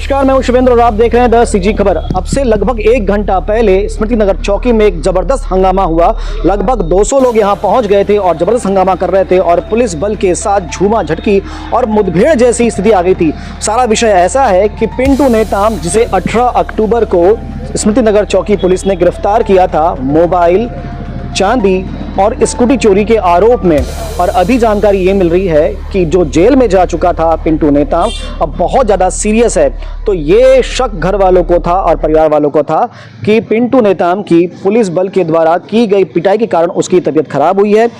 नमस्कार, मैं हूं शिवेंद्र और आप देख रहे हैं द सीजी खबर। अब से लगभग 1 घंटा पहले स्मृति नगर चौकी में एक जबरदस्त हंगामा हुआ। लगभग 200 लोग यहां पहुंच गए थे और जबरदस्त हंगामा कर रहे थे और पुलिस बल के साथ झूमा झटकी और मुठभेड़ जैसी स्थिति आ गई थी। सारा विषय ऐसा है कि पिंटू नेताम, जिसे 18 अक्टूबर को स्मृति नगर चौकी पुलिस ने गिरफ्तार किया था मोबाइल, चांदी और स्कूटी चोरी के आरोप में, और अभी जानकारी ये मिल रही है कि जो जेल में जा चुका था पिंटू नेताम अब बहुत ज़्यादा सीरियस है। तो ये शक घर वालों को था और परिवार वालों को था कि पिंटू नेताम की पुलिस बल के द्वारा की गई पिटाई के कारण उसकी तबीयत खराब हुई है।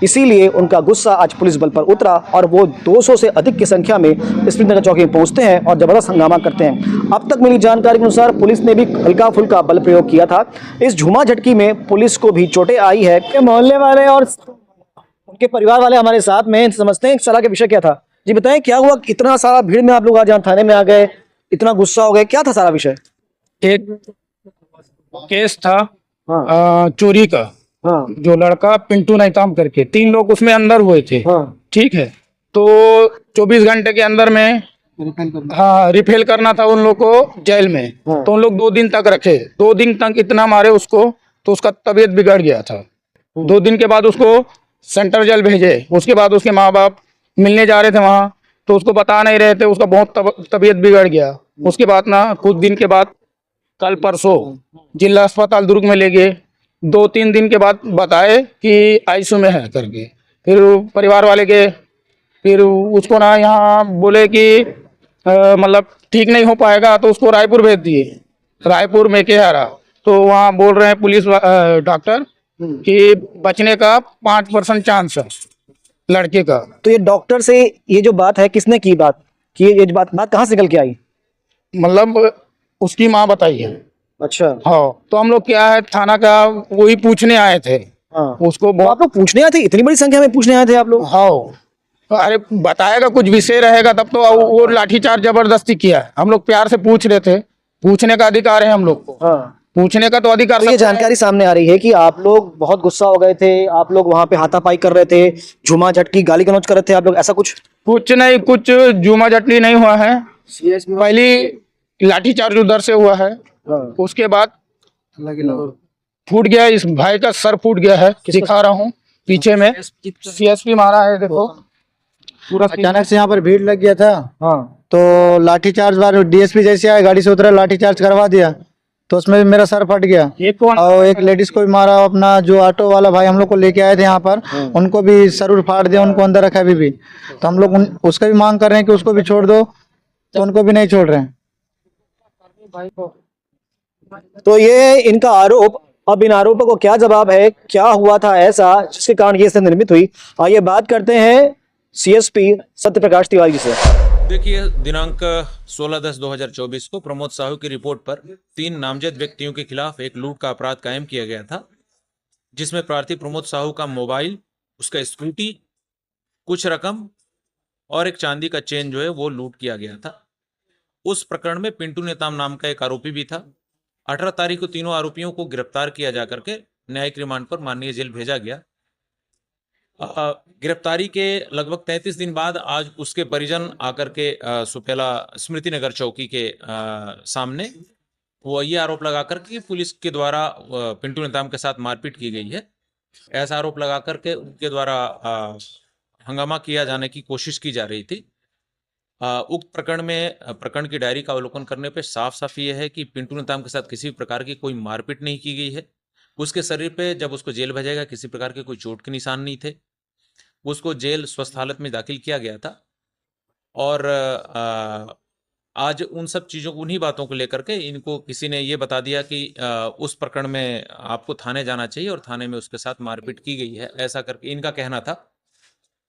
इसीलिए उनका गुस्सा आज पुलिस बल पर उतरा और वो 200 से अधिक की संख्या में स्मृति नगर चौकी में पहुंचते हैं और जबरदस्त हंगामा करते हैं। अब तक मिली जानकारी के अनुसार पुलिस ने भी हल्का फुल्का बल प्रयोग किया था। इस झूमा झटकी में पुलिस को भी चोटें आई है। मोहल्ले वाले और उनके परिवार वाले हमारे साथ में, समझते हैं सलाह के विषय क्या था। जी बताएं, क्या हुआ? इतना सारा भीड़ में आप लोग आज यहाँ थाने में आ गए, इतना गुस्सा हो गए, क्या था सारा विषय? एक केस था हाँ। चोरी का। हाँ। जो लड़का पिंटू नेताम करके 3 लोग उसमें अंदर हुए थे। हाँ। ठीक है, तो 24 घंटे के अंदर में रिफेल करना था उन लोग को जेल में। हाँ। तो उन लोग 2 दिन तक रखे। 2 दिन तक इतना मारे उसको तो उसका तबीयत बिगड़ गया था। 2 दिन के बाद उसको सेंट्रल जेल भेजे। उसके बाद उसके माँ बाप मिलने जा रहे थे वहाँ, तो उसको बता नहीं रहे थे, उसका बहुत तबीयत बिगड़ गया। उसके बाद ना कुछ दिन के बाद कल परसों जिला अस्पताल दुर्ग में ले गए। 2-3 दिन के बाद बताए कि आईसीयू में है करके। फिर परिवार वाले के फिर उसको ना यहाँ बोले कि मतलब ठीक नहीं हो पाएगा, तो उसको रायपुर भेज दिए। रायपुर में के हारा तो वहाँ बोल रहे हैं पुलिस डॉक्टर कि बचने का 5% चांस है लड़के का। तो ये डॉक्टर से ये जो बात है, किसने की बात कि ये बात कहाँ से निकल के आई? मतलब उसकी माँ बताई है। अच्छा। हाँ, तो हम लोग क्या है थाना का वही पूछने आए थे। हाँ। उसको तो आप लोग पूछने आए थे? इतनी बड़ी संख्या में पूछने आए थे आप लोग? हाँ, अरे बताएगा कुछ विषय रहेगा तब तो। वो लाठीचार्ज जबरदस्ती किया है। हम लोग प्यार से पूछ रहे थे, पूछने का अधिकार है हम लोग को। हाँ। पूछने का तो अधिकार। तो ये जानकारी सामने आ रही है कि आप लोग बहुत गुस्सा हो गए थे, आप लोग वहां पे हाथापाई कर रहे थे, झूमा झटकी गाली गलौज कर रहे थे आप लोग, ऐसा कुछ? कुछ नहीं, कुछ जुमा जटली नहीं हुआ है। पहली लाठीचार्ज उधर से हुआ है। उसके बाद फूट गया, इस भाई का सर फूट गया है। दिखा रहा हूँ पीछे में सीएसपी मारा है, देखो पूरा। अचानक से यहाँ पर भीड़ लग गया था। हाँ। तो लाठीचार्ज बार डीएसपी जैसे आए, गाड़ी से उतरा, लाठीचार्ज करवा दिया, तो उसमें भी मेरा सर फट गया। और एक लेडीज को भी मारा। अपना जो ऑटो वाला भाई हम लोग को लेके आए थे यहाँ पर, उनको भी सर फाड़ दिया, उनको अंदर रखा अभी भी। तो हम लोग उसका भी मांग कर रहे हैं कि उसको भी छोड़ दो, तो उनको भी नहीं छोड़ रहे हैं। तो ये इनका आरोप, अब इन आरोपों को क्या जवाब है, क्या हुआ था ऐसा जिसके कारण ये स्थिति निर्मित हुई? आइए बात करते हैं सीएसपी सत्य प्रकाश तिवारी जी से। देखिए, दिनांक 16/10/2024 को प्रमोद साहू की रिपोर्ट पर 3 नामजद व्यक्तियों के खिलाफ एक लूट का अपराध कायम किया गया था, जिसमें प्रार्थी प्रमोद साहू का मोबाइल, उसका स्कूटी, कुछ रकम और एक चांदी का चेन जो है वो लूट किया गया था। उस प्रकरण में पिंटू नेताम नाम का एक आरोपी भी था। 18 तारीख को तीनों आरोपियों को गिरफ्तार किया जाकर के न्यायिक रिमांड पर माननीय जेल भेजा गया। गिरफ्तारी के लगभग 33 दिन बाद आज उसके परिजन आकर के सुपेला स्मृति नगर चौकी के सामने वो ये आरोप लगाकर कि पुलिस के द्वारा पिंटू नेताम के साथ मारपीट की गई है, ऐसा आरोप लगाकर के उनके द्वारा हंगामा किया जाने की कोशिश की जा रही थी। उक्त प्रकरण की डायरी का अवलोकन करने पे साफ साफ ये है कि पिंटू नेताम के साथ किसी प्रकार की कोई मारपीट नहीं की गई है। उसके शरीर पे जब उसको जेल भेजा गया किसी प्रकार के कोई चोट के निशान नहीं थे। उसको जेल स्वस्थ हालत में दाखिल किया गया था और आज उन सब चीज़ों को, उन्हीं बातों को लेकर के इनको किसी ने ये बता दिया कि उस प्रकरण में आपको थाने जाना चाहिए और थाने में उसके साथ मारपीट की गई है, ऐसा करके इनका कहना था।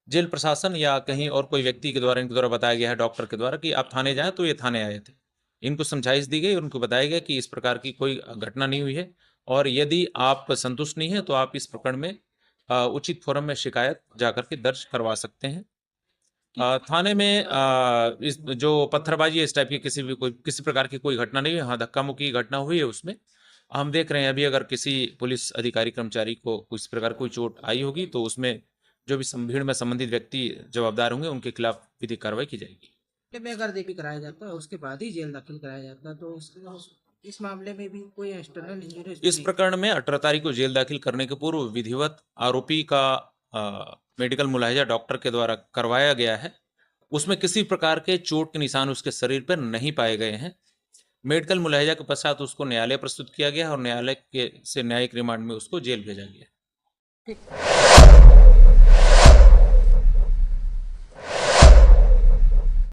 जेल प्रशासन या कहीं और कोई व्यक्ति के द्वारा, इनके द्वारा बताया गया है, डॉक्टर के द्वारा, कि आप थाने जाएं, तो ये थाने आए थे। इनको समझाइश दी गई और उनको बताया गया कि इस प्रकार की कोई घटना नहीं हुई है और यदि आप संतुष्ट नहीं है तो आप इस प्रकरण में उचित फोरम में शिकायत जाकर के दर्ज करवा सकते हैं। थाने में इस जो पत्थरबाजी इस टाइप की किसी प्रकार की कोई घटना नहीं हुई। हाँ, धक्का मुक्की घटना हुई है, उसमें हम देख रहे हैं अभी अगर किसी पुलिस अधिकारी कर्मचारी को इस प्रकार कोई चोट आई होगी तो उसमें जो भी भीड़ में संबंधित व्यक्ति जवाबदार होंगे उनके खिलाफ विधिक कार्रवाई की जाएगी। में अगर देखी कराया जाता है उसके बाद ही जेल दाखिल कराया जाता है, तो इस मामले में भी कोई एक्सटर्नल इंजरी इस प्रकरण में 18 तारीख को जेल दाखिल करने के पूर्व विधिवत आरोपी का मेडिकल मुलाहिजा डॉक्टर के द्वारा करवाया गया है। उसमें किसी प्रकार के चोट के निशान उसके शरीर पर नहीं पाए गए हैं। मेडिकल मुलाहिजा के पश्चात उसको न्यायालय प्रस्तुत किया गया और न्यायालय के से न्यायिक रिमांड में उसको जेल भेजा गया।